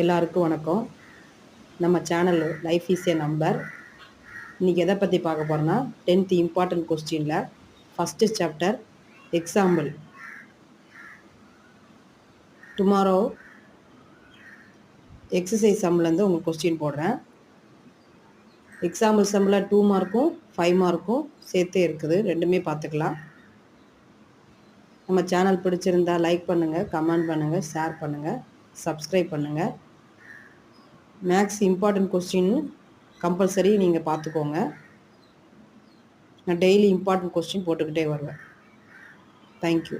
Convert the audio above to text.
எல்லாருக்கும் வணக்கம். நம்ம channel life is a number. இன்றைக்கி எதை பற்றி பார்க்க போகிறோன்னா 10th இம்பார்ட்டன்ட் கொஸ்டினில் first chapter example. Tomorrow exercise சம்லேருந்து உங்களுக்கு கொஸ்டின் போடுறேன். எக்ஸாம்பிள் சம்மில் 2 மார்க்கும் 5 மார்க்கும் சேர்த்தே இருக்குது, ரெண்டுமே பார்த்துக்கலாம். நம்ம சேனல் பிடிச்சிருந்தா லைக் பண்ணுங்கள், கமெண்ட் பண்ணுங்கள், ஷேர் பண்ணுங்கள், சப்ஸ்கிரைப் பண்ணுங்கள். மேக்ஸ் இம்பார்ட்டன்ட் கொஸ்டின் கம்பல்சரி நீங்கள் பார்த்துக்கோங்க. நான் டெய்லி இம்பார்ட்டன்ட் கொஸ்டின் போட்டுக்கிட்டே வருவேன். தேங்க்யூ.